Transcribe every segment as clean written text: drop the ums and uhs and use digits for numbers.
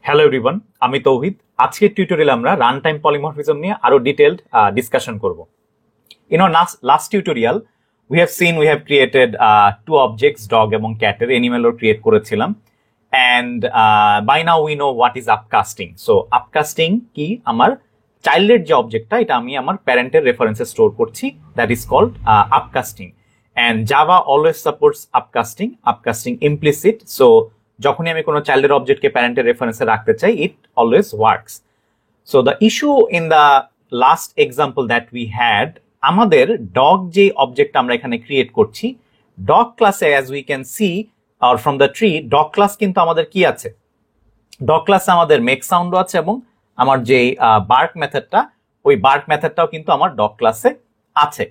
Hello everyone, আমি তৌহিদ। আজকের টিউটোরিয়ালে আমরা রান টাইম পলিমরফিজম নিয়ে আরো ডিটেইলড ডিসকাশন করব। In our last tutorial we have created two objects, dog এবং cat এর অ্যানিমেলও ক্রিয়েট করেছিলাম। and by now we know what is upcasting. so upcasting কি? আমার চাইল্ডের যে অবজেক্টটা, এটা আমি আমার প্যারেন্টের রেফারেন্সে স্টোর করছি, that is called upcasting. and Java always supports upcasting implicit. so যখনই আমি কোনো চাইল্ডের অবজেক্টকে প্যারেন্টের রেফারেন্সে রাখতে চাই, ইট always works. So the issue in the last example that we had, আমাদের ডগ যে অবজেক্ট আমরা এখানে ক্রিয়েট করছি, ডগ ক্লাসে as we can see are from the tree, dog class কিন্তু আমাদের কি আছে? ডগ ক্লাসে আমাদের মেক সাউন্ডও আছে এবং আমার যে বার্ক মেথডটা, ওই বার্ক মেথডটাও কিন্তু আমার ডগ ক্লাসে আছে।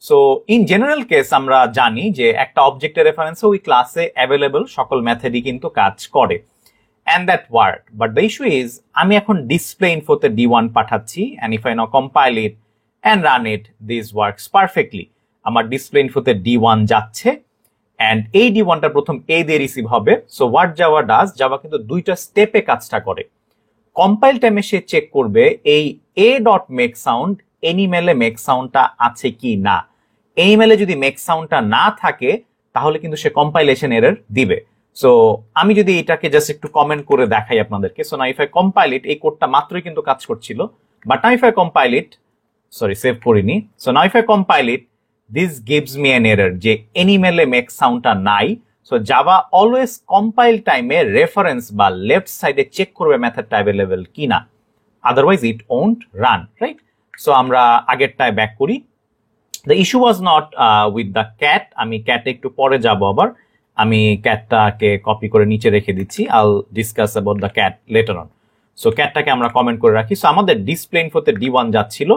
সো ইন জেনারেল কেস আমরা জানি যে একটা অবজেক্টের রেফারেন্সে ওই ক্লাসে অ্যাভেলেবল সকল মেথডই কিন্তু কাজ করে, and that work. But the issue is আমি এখন ডিসপ্লে ইনফোতে D1 পাঠাচ্ছি, and if I now compile it and run it, this works perfectly. আমার ডিসপ্লে ইনফোতে D1 যাচ্ছে, and এই D1টা প্রথম A দিয়ে রিসিভ হবে। So what Java does, Java কিন্তু দুইটা স্টেপে কাজটা করে। কম্পাইল টাইমে সে চেক করবে এই a.makeSound এনিমেলে মেক সাউন্ডটা আছে কি না। এনিমেলে যদি মেক সাউন্ডটা না থাকে, তাহলে কিন্তু সে কম্পাইলেশন এরর দিবে। সো আমি যদি এটাকে জাস্ট একটু কমেন্ট করে দেখাই আপনাদেরকে। So now if I compile it, এই কোডটা মাত্রই কিন্তু কাজ করছিল, but now if I compile it, sorry save করিনি। So now if I compile it, this gives me an error যে এনিমেলে মেক সাউন্ডটা নাই। সো জাভা অলওয়েজ কম্পাইল টাইমে রেফারেন্স বা লেফট সাইডে চেক করবে মেথডটা অ্যাভেলেবল কিনা, otherwise it won't run, right? So আমরা আগেরটায় ব্যাক করি। The issue was not with the cat. আমি ক্যাটে একটু পরে যাব, আবার আমি ক্যাটটাকে কপি করে নিচে রেখে দিচ্ছি। I'll discuss about the cat later on. So ক্যাটটাকে আমরা কমেন্ট করে রাখি। সো আমাদের ডিসপ্লে ইনফোতে D1 যাচ্ছিল।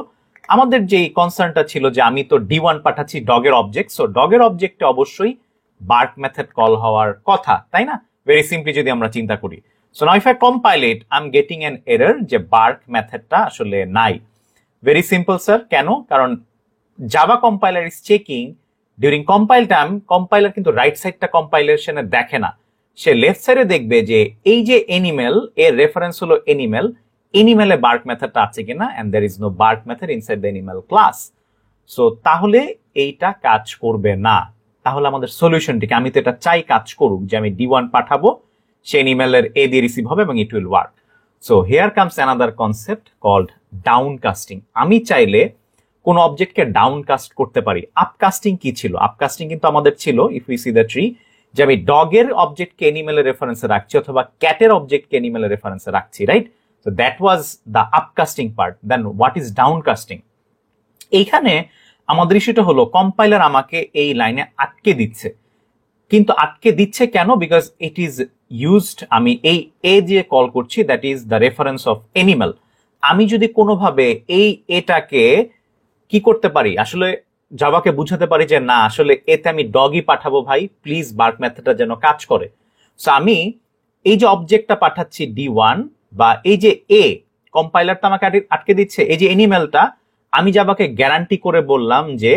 আমাদের যে কনসার্নটা ছিল যে আমি তো D1 পাঠাচ্ছি ডগের অবজেক্ট, সো ডগের অবজেক্টে অবশ্যই বার্ক মেথড কল হওয়ার কথা, তাই না? ভেরি সিম্পলি যদি আমরা চিন্তা করি। So now if I compile it, I am getting an error যে বার্ক মেথডটা আসলে নাই। Very simple sir. কেন? কারণ Java compiler is checking during compile time. Compiler কিন্তু রাইট সাইডটা কম্পাইলেশনে দেখে না, সে লেফট সাইডে দেখবে যে এই যে এনিমেল, এর রেফারেন্স হলো এনিমেল, এনিমেলে বার্ক মেথডটা আছে কিনা, and there is no bark method inside the animal class. So তাহলে এইটা কাজ করবে না। তাহলে আমাদের সলিউশনটি কি? আমি তো এটা চাই কাজ করুক, যে আমি D1 পাঠাবো, সে এনিমেলের A দিয়ে রিসিভ হবে এবং it will work. So here comes another concept called downcasting. আমি চাইলে কোন অবজেক্টকে ডাউনকাস্ট করতে পারি। আপকাস্টিং কি ছিল? আপকাস্টিং কিন্তু আমাদের ছিল, if we see the tree, যে আমি ডগের অবজেক্টকে এনিমেলের রেফারেন্সে রাখছি অথবা ক্যাটের অবজেক্টকে এনিমেলের রেফারেন্সে রাখছি, right? So that was the upcasting part. Then what is downcasting? এইখানে আমাদের ইস্যুটা হলো কম্পাইলার আমাকে এই লাইনে আটকে দিচ্ছে। কিন্তু আটকে দিচ্ছে কেন? বিকজ ইট ইজ ইউজড, আমি এই এ দিয়ে কল করছি, that is the reference of animal. আমি যদি কোনোভাবে এই এটাকে কি করতে পারি, আসলে জাভাকে বুঝাতে পারি যে না, আসলে এতে আমি ডগই পাঠাবো ভাই, প্লিজ বার্ক মেথডটা যেন কাজ করে। সো আমি এই যে অবজেক্টটা পাঠাচ্ছি D1, বা এই যে এ, কম্পাইলারটা আমাকে আটকে দিচ্ছে, এই যে এনিমেলটা, আমি জাভাকে গ্যারান্টি করে বললাম যে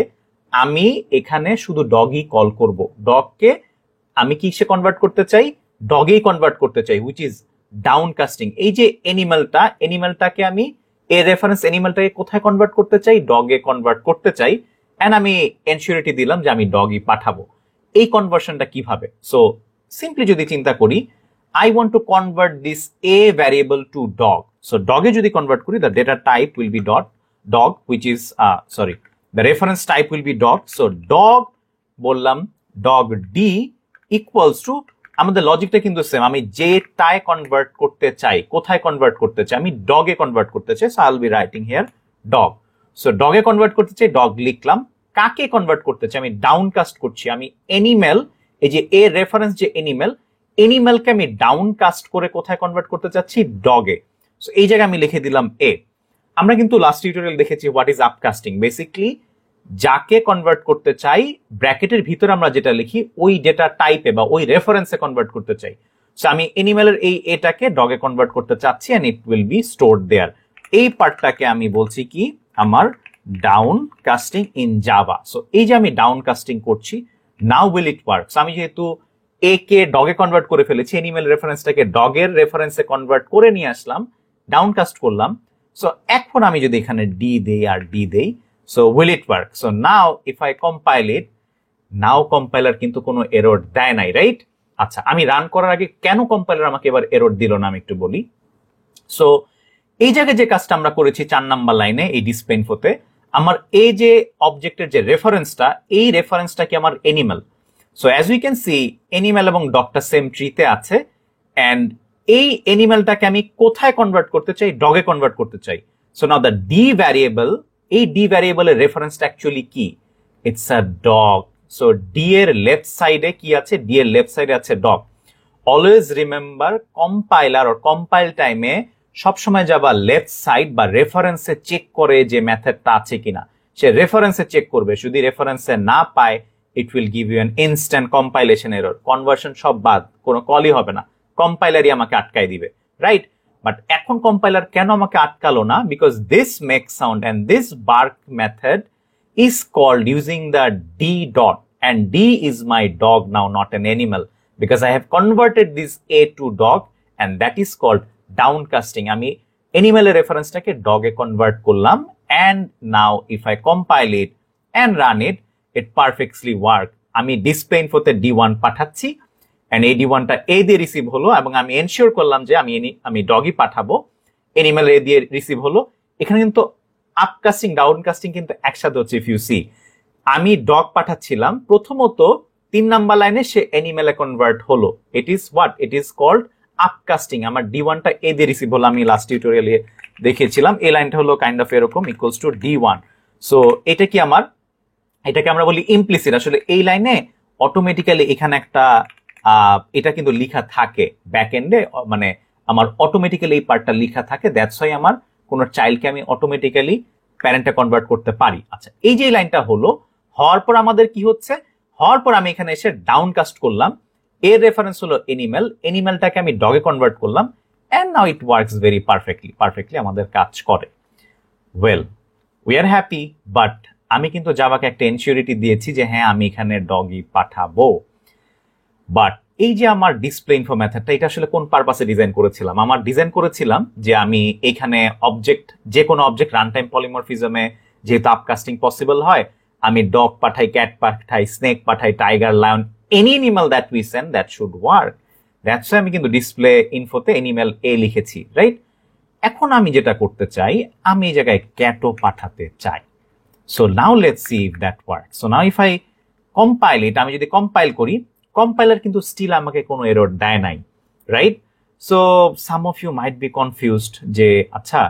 আমি এখানে শুধু ডগই কল করব। ডগকে আমি কিসে কনভার্ট করতে চাই? ডগেই কনভার্ট করতে চাই, হুইচ ইজ ডাউনকাস্টিং। এই যে এনিমেলটাকে আমি এই রেফারেন্স এনিমেলটাকে কোথায় কনভার্ট করতে চাই? ডগে কনভার্ট করতে চাই, এন্ড আমি এনসিউরিটি দিলাম যে আমি ডগই পাঠাবো। এই কনভার্সনটা কিভাবে? সো সিম্পলি যদি চিন্তা করি, I want to convert this a variable to dog. So ডগে যদি কনভার্ট করি, the data type will be dog, which is the reference type will be dog. So dog বললাম, ডগ ডি ইকুয়ালস টু, আমাদের লজিকটা কিন্তু same. আমি যেটায় convert করতে চাই, কোথায় কনভার্ট করতে চাই? আমি ডগে কনভার্ট করতে চাই, so I will be writing here dog. So ডগে কনভার্ট করতে চাই, ডগ লিখলাম। কাকে কনভার্ট করতে চাই? আমি ডাউনকাস্ট করছি। আমি এনিমেল, এই যে এ রেফারেন্স যে এনিমেলকে আমি ডাউনকাস্ট করে কোথায় কনভার্ট করতে চাচ্ছি? ডগে। সো এই জায়গায় আমি লিখে দিলাম এ। আমরা কিন্তু লাস্ট টিউটোরিয়াল দেখেছি হোয়াট ইজ আপকাস্টিং। বেসিক্যালি যাকে কনভার্ট করতে চাই, ব্র্যাকেটের ভিতরে আমরা যেটা লিখি, ওই ডেটা টাইপে বা ওই রেফারেন্সে কনভার্ট করতে চাই। সো আমি এনিমেলের এই এটাকে ডগে কনভার্ট করতে চাচ্ছি, and it will be stored there. এই পার্টটাকে আমি বলছি কি? আমার ডাউনকাস্টিং ইন জাভা। সো এই যে আমি ডাউনকাস্টিং করছি, নাও উইল ইট ওয়ার্কস। আমি যেহেতু এ কে ডগে কনভার্ট করে ফেলেছি, এনিমেল রেফারেন্সটাকে ডগের রেফারেন্সে কনভার্ট করে নিয়ে আসলাম, ডাউনকাস্ট করলাম। সো এখন আমি যদি এখানে ডি দেই আর ডি দেই, so will it work? So now if I compile it, now compiler কিন্তু কোনো এরর দেয় নাই, রাইট? আচ্ছা, আমি রান করার আগে কেন কম্পাইলার আমাকে এবার এরর দিল না আমি একটু বলি। সো এই জায়গায় যে কাজটা আমরা করেছি 4 নাম্বার লাইনে এই ডিসপ্লে ইনফোতে, আমার এই যে অবজেক্টের যে রেফারেন্সটা, এই রেফারেন্সটা কি আমার animal. So as we can see animal এবং ডগটা সেম ট্রিতে আছে, এন্ড এই এনিম্যালটাকে আমি কোথায় কনভার্ট করতে চাই? ডগে কনভার্ট করতে চাই। So now the D variable, এই ডি ভ্যারিয়েবলের রেফারেন্সটা অ্যাকচুয়ালি কি? It's a dog. So D এর লেফট সাইডে কি আছে? ডি এর লেফট সাইডে আছে dog. Always remember, compiler or compile টাইমে সবসময় যাবা লেফট সাইড বা রেফারেন্সে চেক করে যে মেথডটা আছে কিনা, সে রেফারেন্সে চেক করবে। যদি রেফারেন্সে না পায়, it will give you an instant compilation error, conversion সব বাদ, কোনো কলই হবে না, কম্পাইলারই আমাকে আটকায় দিবে, রাইট? বাট এখন কম্পাইলার কেন আমাকে আটকালো না? Because this make sound and this bark method is called using the d dot, and d is my dog now, not an animal, because I have converted this a to dog, and that is called downcasting. আমি animal এর রেফারেন্সটাকে dog এ convert করলাম, and now if I compile it and run it, it perfectly work. আমি display ইনফোতে d1 পাঠাচ্ছি, and এই d1 টা a দিয়ে receive হলো, এবং আমি এনশিওর করলাম যে আমি ডগই পাঠাবো, এনিম্যাল a দিয়ে রিসিভ হলো। এখানে কিন্তু আপকাস্টিং ডাউনকাস্টিং কিন্তু একসাথে হচ্ছে। ইফ ইউ সি, আমি ডগ পাঠাচ্ছিলাম, প্রথমত 3 নাম্বার লাইনে সে এনিমেলে কনভার্ট হলো, it is what? It is called upcasting. আমার d1 টা এ দিয়ে রিসিভ হলো, আমি লাস্ট টিউটোরিয়ালে দেখিয়েছিলাম। এই লাইনটা হলো কাইন্ড অফ এরকম, ইকুয়ালস টু d1। সো এটা কি আমার, এটাকে আমরা বলি ইমপ্লিসিট। আসলে এই লাইনে অটোমেটিক্যালি এখানে একটা এটা কিন্তু লেখা থাকে ব্যাক এন্ডে, মানে আমার অটোমেটিক্যালি এই পার্টটা লেখা থাকে, দ্যাটস ওয়াই আমার কোন চাইল্ডকে আমি অটোমেটিক্যালি প্যারেন্টে কনভার্ট করতে পারি। আচ্ছা, এই যে লাইনটা হলো, হওয়ার পর আমাদের কি হচ্ছে? হওয়ার পর আমি এখানে এসে ডাউনকাস্ট করলাম, এর রেফারেন্স হলো এনিম্যাল, এনিম্যালটাকে আমি ডগে কনভার্ট করলাম, and now it works very perfectly আমাদের কাজ করে। Well, we are happy, but আমি কিন্তু জাভাকে একটা এনসিওরিটি দিয়েছি যে হ্যাঁ আমি এখানে ডগই পাঠাবো। বাট এই যে আমার ডিসপ্লে ইনফো মেথডটা, এটা আসলে কোন পারপাসে ডিজাইন করেছিলাম? আমার ডিজাইন করেছিলাম যে আমি এখানে অবজেক্ট, যে কোনো অবজেক্ট রান টাইম পলিমরফিজমে যেহেতু আপকাস্টিং পসিবল হয়, আমি ডগ পাঠাই, ক্যাট পাঠাই, স্নেক পাঠাই, tiger, lion, any animal that we send that should work. That's আমি কিন্তু ডিসপ্লে ইনফোতে অ্যানিমাল এ লিখেছি, রাইট? এখন আমি যেটা করতে চাই, আমি এই জায়গায় ক্যাটও পাঠাতে চাই। So now let's see if that work. So now if I compile it, আমি যদি কম্পাইল করি, কম্পাইলার কিন্তু স্টিল আমাকে কোনো এরর দেয় নাই, right? So some of you might be confused যে আচ্ছা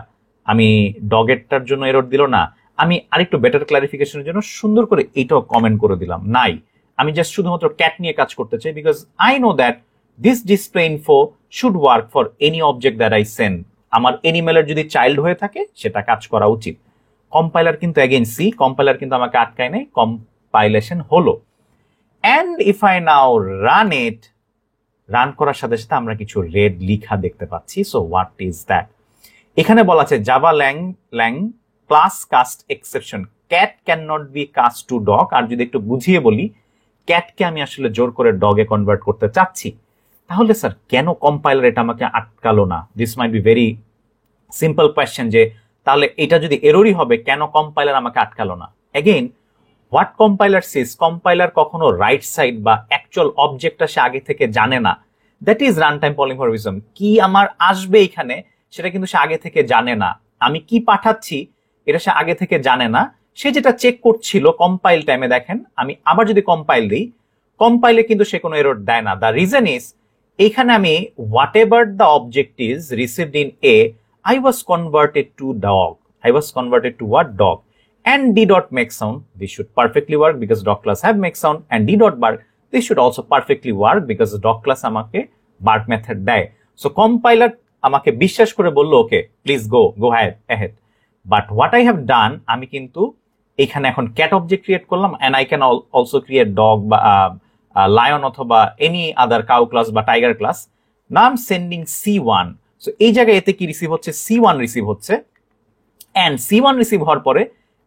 আমি ডগেরটার জন্য এরর দিল না, আমি আরেকটু বেটার ক্লারিফিকেশনের জন্য সুন্দর করে এইটাও কমেন্ট করে দিলাম, নাই, আমি জাস্ট শুধুমাত্র ক্যাট নিয়ে কাজ করতে চাই, because I know that this display info should work for any object that I send. আমার এনিমেলের যদি চাইল্ড হয়ে থাকে সেটা কাজ করা উচিত। কম্পাইলার কিন্তু অ্যাগেইন সি, কম্পাইলার কিন্তু আমাকে আটকায় নাই, কম্পাইলেশন হলো। And if I now run it, run করার সাথে সাথে আমরা কিছু রেড লিখা দেখতে পাচ্ছি। So what is that? এখানে বলা আছে Java lang class cast exception, cat cannot be cast to dog. আর যদি একটু বুঝিয়ে বলি, ক্যাটকে আমি আসলে জোর করে ডগে কনভার্ট করতে চাচ্ছি, তাহলে স্যার কেন কম্পাইলার এটা আমাকে আটকালো না? This might be very simple question, যে তাহলে এটা যদি এররই হবে, কেন কম্পাইলার আমাকে আটকালো না? Again, what compiler sees, compiler কখনো রাইট সাইড বা অ্যাকচুয়াল অবজেক্টটা সে আগে থেকে জানে না। That is run time polymorphism. কি আমার আসবে এখানে সেটা কিন্তু সে আগে থেকে জানে না, আমি কি পাঠাচ্ছি এটা সে আগে থেকে জানে না। সে যেটা চেক করছিল কম্পাইল টাইমে, দেখেন আমি আবার যদি কম্পাইল দিই, কম্পাইলে কিন্তু সে কোনো এরর দেয় না। দ্য রিজন ইজ, এখানে আমি what ever the object is received in a, I was converted to dog. I was converted to what? Dog. And d dot make sound, this should perfectly work because dog class have make sound, and d dot bark, this should also perfectly work because dog class আমাকে bark method দেয়। So compiler আমাকে বিশ্বাস করে বললো okay please go ahead. But what I have done, আমি কিন্তু এখানে এখন cat object create করলাম, and I can also create dog বা lion অথবা any other cow class বা tiger class. Now I'm sending C1. So এই জায়গায় এতে কি রিসিভ হচ্ছে? C1 রিসিভ হচ্ছে, এন্ড C1 রিসিভ হওয়ার পরে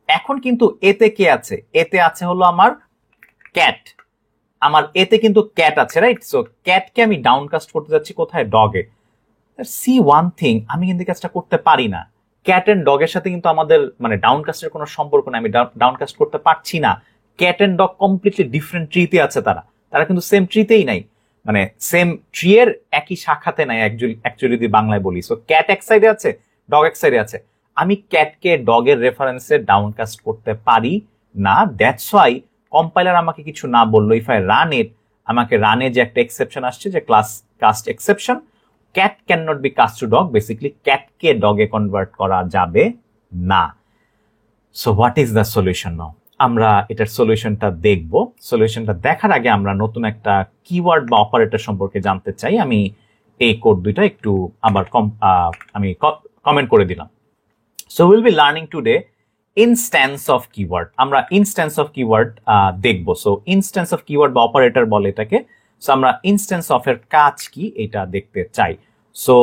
এখন কিন্তু এতে কে আছে? এতে আছে হলো আমার ক্যাট। আমার এতে কিন্তু ক্যাট আছে, রাইট? সো ক্যাটকে আমি ডাউনকাস্ট করতে যাচ্ছি কোথায়? ডগে। সি ওয়ান থিং, আমি কিন্তু কাজটা করতে পারি না। ক্যাট এন্ড ডগের সাথে কিন্তু আমাদের মানে ডাউনকাস্টের কোনো সম্পর্ক নেই, আমি ডাউনকাস্ট করতে পারছি না। Cat and dog completely different ট্রিতে আছে, তারা কিন্তু সেম ট্রিতেই নাই, মানে সেম ট্রি এর একই শাখাতে নাই অ্যাকচুয়ালি যদি বাংলায় বলি। সো ক্যাট এক সাইডে আছে, ডগ এক সাইডে আছে, আমি ক্যাটকে ডগের রেফারেন্সে ডাউনকাস্ট করতে পারি না। দ্যাটস ওয়াই কম্পাইলার আমাকে কিছু না বললো, ইফ আই রান ইট, আমাকে রানে যে একটা এক্সেপশন আসছে যে class cast exception, cat cannot be cast to dog, basically ক্যাটকে ডগে কনভার্ট করা যাবে না। So what is the solution now? আমরা এটার সলিউশনটা দেখব। সলিউশনটা দেখার আগে আমরা নতুন একটা কিওয়ার্ড বা অপারেটর সম্পর্কে জানতে চাই। আমি এই কোড দুইটা একটু আবার আমি কমেন্ট করে দিলাম। So will be learning today instance of keyword. আমরা ইনস্ট্যান্স অফ কিওয়ার্ড দেখবো। সো ইনস্ট্যান্স অফ কিওয়ার্ড বা অপারেটর বলে এটাকে। সো আমরা ইনস্ট্যান্স অফ এর কাজ কি এটা দেখতে চাই। So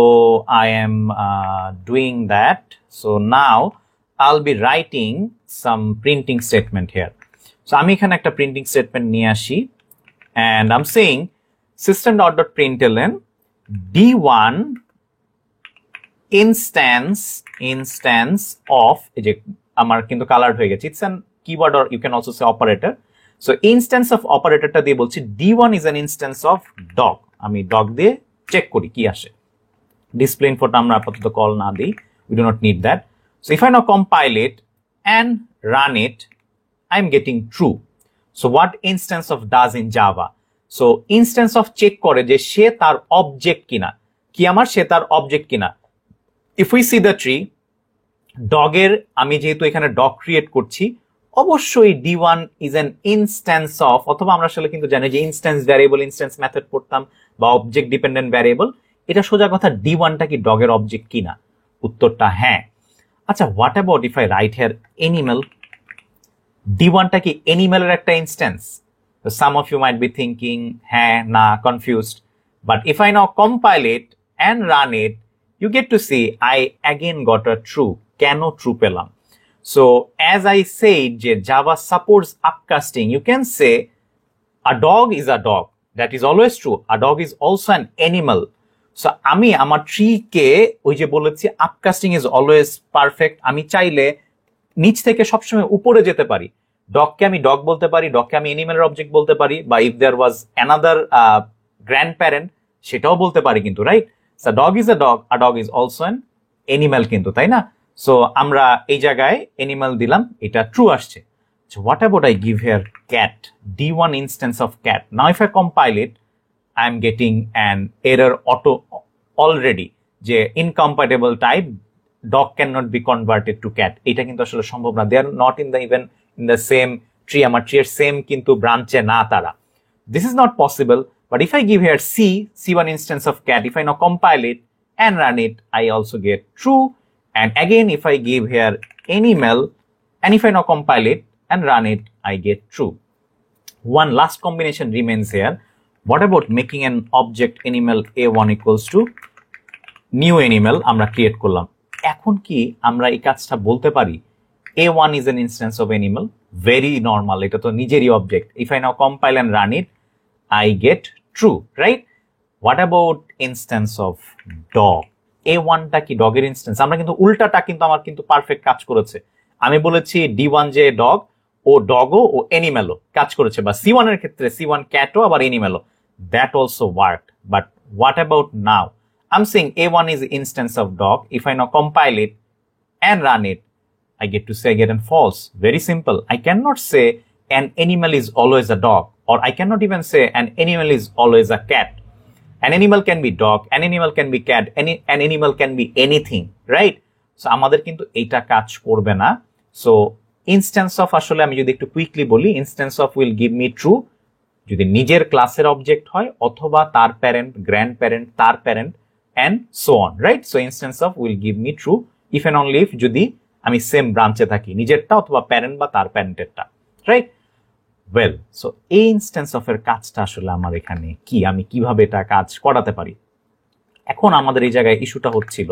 I am doing that. So now I'll be writing some printing statement here. So আমি এখানে একটা printing statement নিয়ে আসি and I'm saying system.println d1 instance of, এই যে আমার কিন্তু কালার্ড হয়ে গেছে, it's an keyword or you can also say operator. So instance of operatorটা দিয়ে বলছি d1 is an instance of dog. আমি dog দিয়ে চেক করি কি আসে। display infoটা আমরা আপাতত কল না দিই, we do not need that. So if I now compile it and run it, I'm getting true. So what instance of does in Java? So instance of check করে যে সে তার অবজেক্ট কিনা, কি আমার সে তার অবজেক্ট কিনা। If we see the tree, ডগের আমি যেহেতু এখানে ডগ ক্রিয়েট করছি, অবশ্যই d1 is an instance of, অথবা আমরা আসলে কিন্তু জানি যে ইনস্ট্যান্স ভ্যারিয়েবল, ইনস্ট্যান্স মেথড পড়তাম বা অবজেক্ট ডিপেন্ডেন্ট ভ্যারিয়েবল, এটা সোজা কথা d1টা কি ডগের অবজেক্ট কিনা? উত্তরটা হ্যাঁ। আচ্ছা, what about if I write here animal? d1টা কি অ্যানিমালের একটা instance? Some of you might be thinking হ্যাঁ না confused, but if I now compile it and run it, you get to see I again got a true. কেন true পেলাম? So as I said যে Java supports upcasting, you can say a dog is a dog. That is always true. A dog is also an animal. So আমি আমার tree কে ওই যে বলেছি আপকাস্টিং is always perfect, আমি চাইলে নিচ থেকে সবসময় উপরে যেতে পারি। ডগকে আমি ডগ বলতে পারি, ডগকে আমি অ্যানিমালের অবজেক্ট বলতে পারি, বা if there was another grandparent সেটাও বলতে পারি কিন্তু, right? So dog is a dog is also an animal কিন্তু, তাই না? সো আমরা এই জায়গায় অ্যানিমাল দিলাম, এটা ট্রু আসছে। So what about I give here cat, d1 instance of cat. Now if I compile it, I am getting an error auto already যে incompatible type, dog cannot be converted to cat. এটা কিন্তু আসলে সম্ভব না, they are not in the even in the same tree, আমার tree এর same কিন্তু ব্রাঞ্চে না তারা। This is not possible. But if I give here C1 instance of cat, if I now compile it and run it, I also get true. And again, if I give here animal, and if I now compile it and run it, I get true. One last combination remains here. What about making an object animal A1 equals to new animal? আমরা create করলাম। এখন কি আমরা এই কাজটা বলতে পারি A1 is an instance of animal? Very normal, এটা তো নিজেরই object. If I now compile and run it, I get true, right? What about instance of dog? A1টা কি ডগের ইনস্ট্যান্স? আমরা কিন্তু উল্টাটা কিন্তু আমার কিন্তু পারফেক্ট কাজ করেছে। আমি বলেছি d1 যে ডগ, ও ডগও ও অ্যানিম্যালও কাজ করেছে, বা C1 এর ক্ষেত্রে C1 ক্যাটও আবার অ্যানিম্যালও, that also worked. But what about now? I'm saying A1 is instance of dog. If I now compile it and run it, I get to say I get a false. Very simple. I cannot say an animal is always a dog, or I cannot even say an animal is always a cat. An animal can be dog, an animal can be cat, an animal can be anything, right? So আমাদের কিন্তু এটা কাজ করবে না। So instance of, আসলে আমি যদি একটু কুইকলি বলি, instance of will give me true যদি নিজের ক্লাসের অবজেক্ট হয়, অথবা তার প্যারেন্ট, গ্র্যান্ড প্যারেন্ট, তার parent, and so on, right? So instance of will give me true if and only if যদি আমি সেম ব্রাঞ্চে থাকি, নিজেরটা অথবা প্যারেন্ট বা তার প্যারেন্টেরটা, রাইট? ওয়েল, সো এই ইনস্ট্যান্স অফ এর কাজটা আসলে আমার এখানে কি, আমি কিভাবে এটা কাজ করাতে পারি? এখন আমাদের এই জায়গায় ইস্যুটা হচ্ছিল,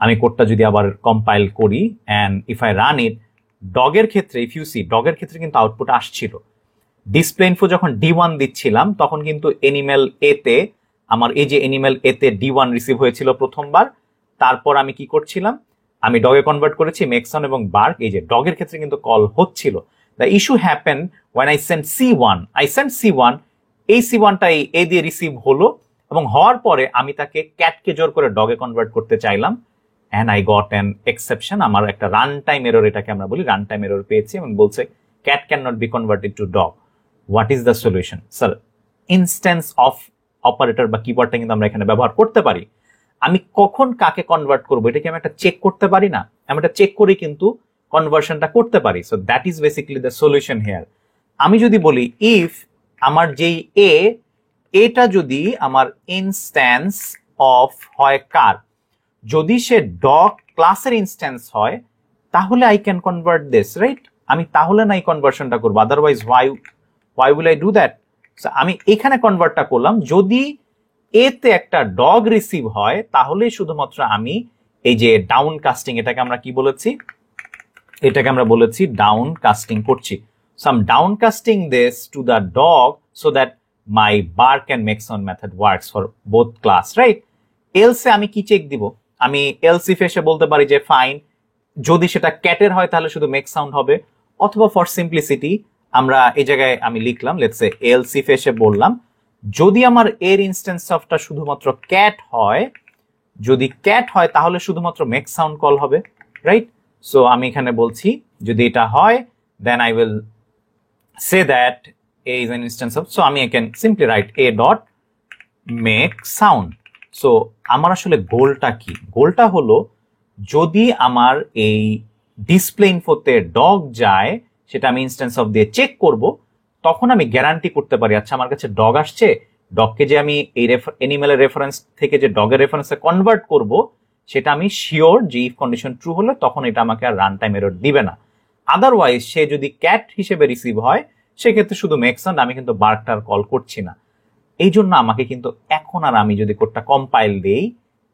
আমি কোডটা যদি আবার কম্পাইল করি and if I run it, ডগের ক্ষেত্রে ইফ ইউ সি, ডগের ক্ষেত্রে কিন্তু আউটপুট আসছিল, ডিসপ্লে ইনফো যখন D1 দিচ্ছিলাম তখন কিন্তু এনিমেল এ তে আমার এই যে এনিমেল এ তে D1 রিসিভ হয়েছিল প্রথমবার, তারপর আমি কি করছিলাম, আমি ডগে কনভার্ট করেছি মেকসন এবং বার্ক, এই যে ডগের ক্ষেত্রে কিন্তু কল হচ্ছিল। The issue happen when I send C1, এই C1টা এ দিয়ে রিসিভ হলো এবং হওয়ার পরে আমি তাকে ক্যাটকে জোর করে ডগে কনভার্ট করতে চাইলাম, and I got an exception, আমার একটা রান টাইম এরর, এটাকে আমরা বলি রান টাইম এরর পেয়েছি এবং বলছে cat cannot be converted to dog. What is the solution? Sir, instance of operator বা কিওয়ার্ডটা কিন্তু আমরা এখানে ব্যবহার করতে পারি। আমি কখন কাকে কনভার্ট করবো এটাকে আমি একটা চেক করতে পারি না, আমি একটা চেক করে কিন্তু কনভার্সনটা করতে পারি। So that is basically the solution here. আমি যদি বলি ইফ আমার যেই এটা যদি আমার ইনস্ট্যান্স অফ হয় কার, যদি সে ডগ ক্লাসের ইনস্ট্যান্স হয় তাহলে I can convert this, right? আমি তাহলে নাই কনভার্সনটা করবো, otherwise why will I do that? আমি এখানে কনভার্টটা করলাম, যদি এতে একটা ডগ রিসিভ হয় তাহলে শুধুমাত্র আমি এই যে ডাউন কাস্টিং, এটাকে আমরা কি বলেছি, এটাকে আমরা বলেছি ডাউন কাস্টিং করছি। So I am downcasting this to the dog so that my bark and make sound method works for both class, right? Else আমি কি চেক দিব, আমি এলস ইফ এসে বলতে পারি যে ফাইন, যদি সেটা ক্যাটের হয় তাহলে শুধু মেক সাউন্ড হবে, অথবা ফর সিম্পলিসিটি আমরা এই জায়গায় আমি লিখলাম লেটস সে এলস ইফ এসে বললাম যদি আমার এর ইনস্ট্যান্স অফটা শুধুমাত্র ক্যাট হয়, যদি ক্যাট হয় তাহলে শুধুমাত্র মেক সাউন্ড কল হবে, রাইট? সো আমি এখানে বলছি যদি এটা হয় then I will say that a is an instance of, so আমি can simply write a dot make sound. So আমার আসলে গোলটা কি, গোলটা হলো যদি আমার এই ডিসপ্লে ইনফোতে ডগ যায় সেটা আমি ইনস্ট্যান্স অফ দিয়ে চেক করব, তখন আমি গ্যারান্টি করতে পারি আচ্ছা আমার কাছে ডগ আসছে, ডগকে যে আমি এই এনিমেলের রেফারেন্স থেকে যে ডগের রেফারেন্সে কনভার্ট করব সেটা আমি শিওর যে ইফ কন্ডিশন ট্রু হলে তখন এটা আমাকে আর রান টাইম এরর দিবে না। আদারওয়াইজ সে যদি ক্যাট হিসেবে রিসিভ হয় সেক্ষেত্রে শুধু মেক সাউন্ড, আমি কিন্তু বার্কটার কল করছি না। এই জন্য আমাকে কিন্তু এখন আর আমি যদি কোডটা কম্পাইল দেই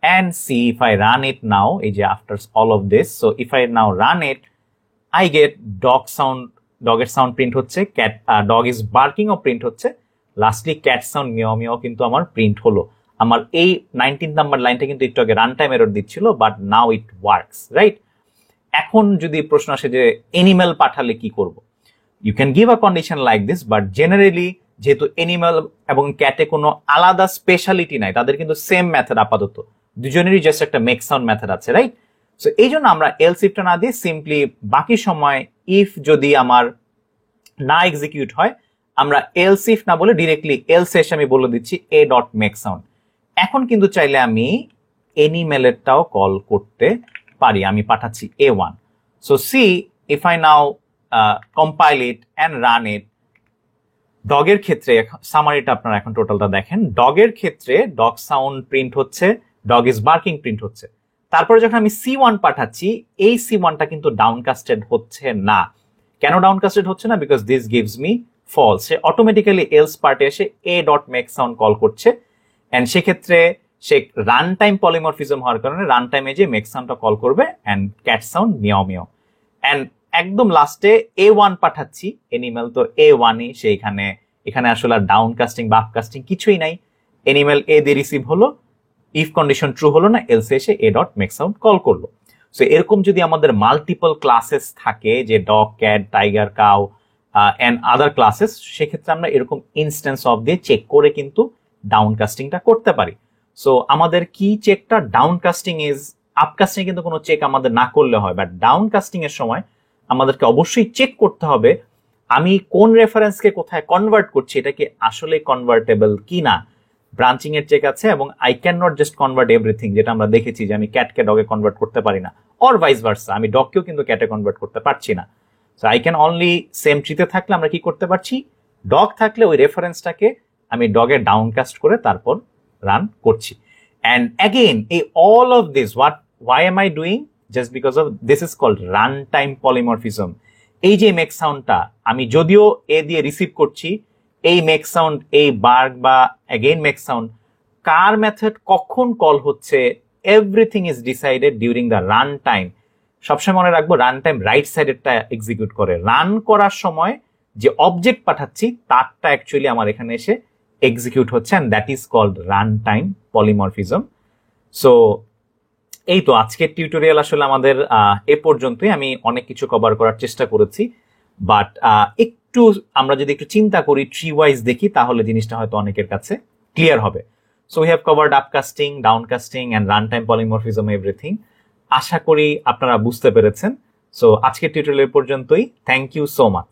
and see if I run it now, এই যে after all of this, so if I now run it I get dog sound, ডগের সাউন্ড প্রিন্ট হচ্ছে, ক্যাট ডগ ইজ বার্কিং ও প্রিন্ট হচ্ছে, lastly cat sound meow meow কিন্তু আমার print হলো। আমার এই 19 নাম্বার লাইনটা কিন্তু একটু আগে রান টাইম এরর দিচ্ছিল, but now it works, right? এখন যদি প্রশ্ন আসে যে এনিমেল পাঠালে কি করব, you can give a condition like this, but generally যেহেতু এনিমেল এবং ক্যাটে কোনো আলাদা স্পেশালিটি নাই, তাদের কিন্তু সেম মেথড আপাতত, দুজনেরই জাস্ট একটা মেক সাউন্ড মেথড আছে, রাইট? সো এই জন্য আমরা এলস ইফটা না দিয়ে সিম্পলি বাকি সময় ইফ যদি আমার না এক্সিকিউট হয় আমরা এলস ইফ না বলে ডিরেক্টলি এলস এসে আমি বলে দিচ্ছি এ ডট মেক সাউন্ড। এখন কিন্তু চাইলে আমি এনিমেলেরটাও কল করতে পারি, আমি পাঠাচ্ছি A1। So see if I now compile it and run it, ডগের ক্ষেত্রে সামারিটা আপনারা এখন টোটালটা দেখেন, ডগের ক্ষেত্রে ডগ সাউন্ড প্রিন্ট হচ্ছে, ডগ ইজ বার্কিং প্রিন্ট হচ্ছে। তারপরে যখন আমি C1 পাঠাচ্ছি এই C1টা কিন্তু ডাউনকাস্টেড হচ্ছে না। কেন ডাউনকাস্টেড হচ্ছে না? Because this gives me false. সে অটোমেটিক্যালি এলস পার্টে এসে a dot make sound call করছে, এন্ড সেক্ষেত্রে সে রান টাইম পলিমরফিজম হওয়ার কারণে রান টাইমে যে মেক সাউন্ডটা কল করবে and cat sound meow meow. And একদম লাস্টে A1 পাঠাচ্ছি, এনিমেল তো A1ই, এখানে আসলে ডাউন কাস্টিং বা আপ কাস্টিং কিছুই নাই, এনিমেল এ দিয়ে রিসিভ হলো, ইফ কন্ডিশন ট্রু হলো না, এলসে এসে a dot make sound call করলো। সো এরকম যদি আমাদের মাল্টিপল ক্লাসেস থাকে যে dog, cat, tiger, cow and other classes, সেক্ষেত্রে আমরা এরকম ইনস্ট্যান্স অফ দিয়ে চেক করে কিন্তু ডাউন কাস্টিংটা করতে পারি। সো আমাদের কি চেকটা, downcasting is, upcasting কিন্তু কোনো চেক আমাদের না করলে হয়, বাট ডাউন কাস্টিং এর সময় আমাদেরকে অবশ্যই চেক করতে হবে আমি কোন রেফারেন্সকে কোথায় কনভার্ট করছি, এটা কি আসলে কনভার্টেবল কিনা। ব্রাঞ্চিং এর চেক আছে, এবং I can not just convert everything, যেটা আমরা দেখেছি যে আমি ক্যাটকে ডগে কনভার্ট করতে পারি না, অর ভাইস ভার্সা, আমি ডগকেও কিন্তু ক্যাটে কনভার্ট করতে পারছি না। So I can only same ট্রিতে থাকলে আমরা কি করতে পারছি, ডগ থাকলে ওই রেফারেন্সটাকে আমি ডগে ডাউনকাস্ট করে তারপর রান করছি। অ্যান্ড অ্যাগেইন এই all of this why am I doing? Just because of this is called runtime polymorphism. এই যে মেক সাউন্ডটা আমি যদিও এ দিয়ে রিসিভ করছি, এই মেক সাউন্ড, এই বার্ক বা অ্যাগেইন মেক সাউন্ড কার মেথড কখন কল হচ্ছে, everything is decided during the run time. সবসময় মনে রাখবো রান টাইম রাইট সাইডেরটা এক্সিকিউট করে, রান করার সময় যে অবজেক্ট পাঠাচ্ছি তারটা অ্যাকচুয়ালি আমার এখানে এসে এক্সিকিউট হচ্ছে, and that is called run time polymorphism. So এই তো আজকের টিউটোরিয়াল আসলে আমাদের এ পর্যন্তই। আমি অনেক কিছু কভার করার চেষ্টা করেছি, বাট একটু আমরা যদি একটু চিন্তা করি, ট্রি ওয়াইজ দেখি, তাহলে জিনিসটা হয়তো অনেকের কাছে ক্লিয়ার হবে। So we have covered upcasting, downcasting and run time polymorphism, everything. আশা করি আপনারা বুঝতে পেরেছেন। সো আজকের টিউটোরিয়াল পর্যন্তই। Thank you so much.